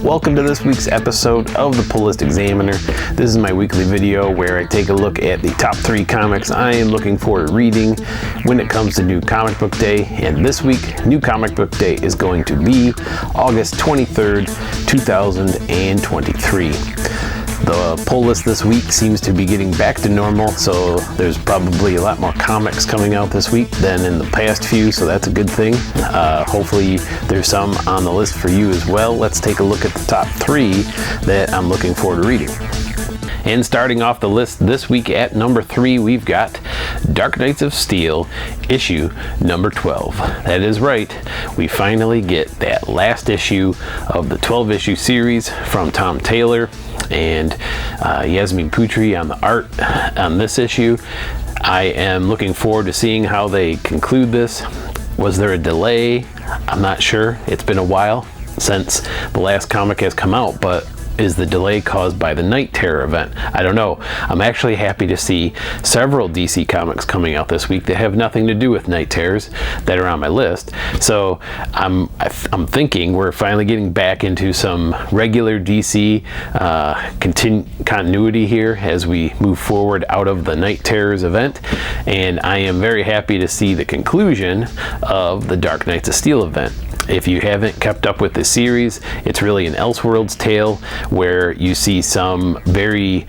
Welcome to this week's episode of the Pull List Examiner. This is my weekly video where I take a look at the top 3 comics I am looking forward to reading when it comes to New Comic Book Day. And this week, New Comic Book Day is going to be August 23rd, 2023. The pull list this week seems to be getting back to normal, so there's probably a lot more comics coming out this week than in the past few, so that's a good thing. Hopefully there's some on the list for you as well. Let's take a look at the top 3 that I'm looking forward to reading. And starting off the list this week at number 3, we've got Dark Knights of Steel, issue number 12. That is right, we finally get that last issue of the 12-issue series from Tom Taylor and Yasmin Putri on the art on this issue. I am looking forward to seeing how they conclude this. Was there a delay? I'm not sure. It's been a while since the last comic has come out, but is the delay caused by the Night Terror event? I don't know. I'm actually happy to see several DC comics coming out this week that have nothing to do with Night Terrors that are on my list. So I'm thinking we're finally getting back into some regular DC continuity here as we move forward out of the Night Terrors event. And I am very happy to see the conclusion of the Dark Knights of Steel event. If you haven't kept up with the series, it's really an Elseworlds tale where you see some very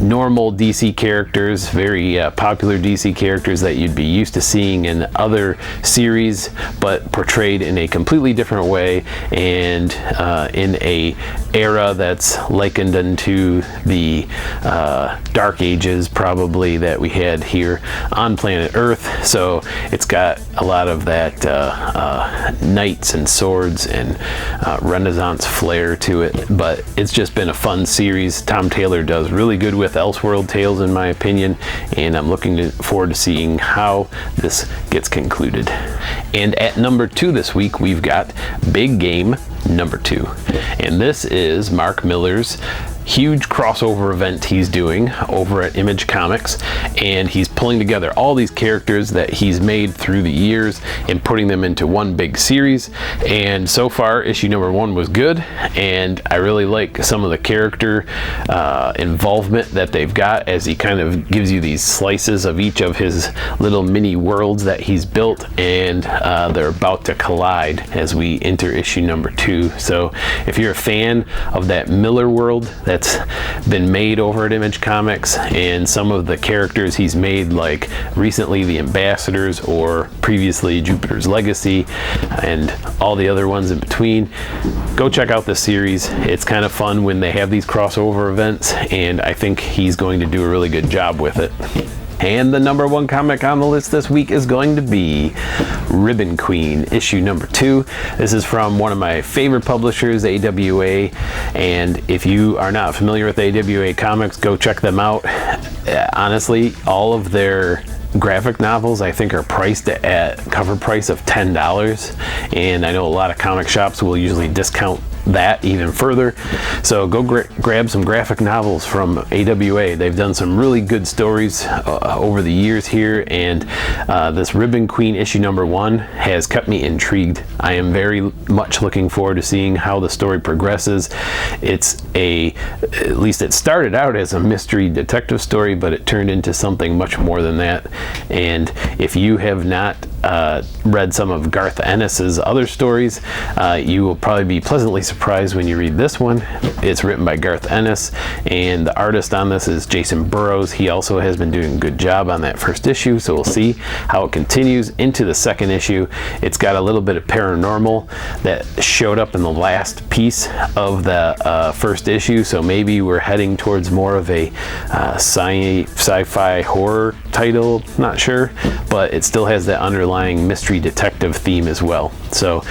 normal DC characters, very popular DC characters that you'd be used to seeing in other series, but portrayed in a completely different way and in a era that's likened unto the Dark Ages probably that we had here on planet Earth. So it's got a lot of that knights and swords and Renaissance flair to it, but it's just been a fun series. Tom Taylor does really good with Elseworld tales in my opinion, and I'm looking forward to seeing how this gets concluded. And at number 2 this week, we've got Big Game number 2, and this is Mark Millar's huge crossover event he's doing over at Image Comics, and he's pulling together all these characters that he's made through the years and putting them into one big series. And so far issue number 1 was good, and I really like some of the character involvement that they've got as he kind of gives you these slices of each of his little mini worlds that he's built, and they're about to collide as we enter issue number 2. So if you're a fan of that Miller world that's been made over at Image Comics and some of the characters he's made, like recently the Ambassadors or previously Jupiter's Legacy and all the other ones in between, go check out this series. It's kind of fun when they have these crossover events, and I think he's going to do a really good job with it. And the number 1 comic on the list this week is going to be Ribbon Queen, issue number 2. This is from one of my favorite publishers, AWA, and if you are not familiar with AWA comics, go check them out. Honestly, all of their graphic novels I think are priced at cover price of $10, and I know a lot of comic shops will usually discount that even further. So go grab some graphic novels from AWA. They've done some really good stories over the years here, and this Ribbon Queen issue number 1 has kept me intrigued. I am very much looking forward to seeing how the story progresses. It's at least it started out as a mystery detective story, but it turned into something much more than that. And if you have not read some of Garth Ennis's other stories, you will probably be pleasantly surprised when you read this one. It's written by Garth Ennis, and the artist on this is Jason Burrows. He also has been doing a good job on that first issue, so we'll see how it continues into the second issue. It's got a little bit of paranormal that showed up in the last piece of the first issue, so maybe we're heading towards more of a sci-fi horror title, not sure, but it still has that underlying mystery detective theme as well. So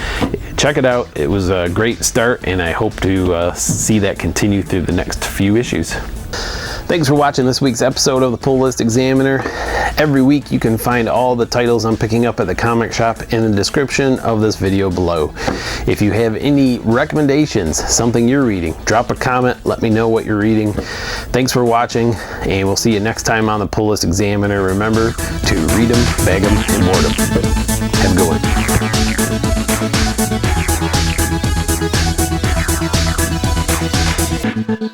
check it out. It was a great start, and I hope to see that continue through the next few issues. Thanks for watching this week's episode of the Pull List Examiner. Every week you can find all the titles I'm picking up at the comic shop in the description of this video below. If you have any recommendations, something you're reading, drop a comment, let me know what you're reading. Thanks for watching, and we'll see you next time on the Pull List Examiner. Remember to read them, bag them, and board them. Have a good one.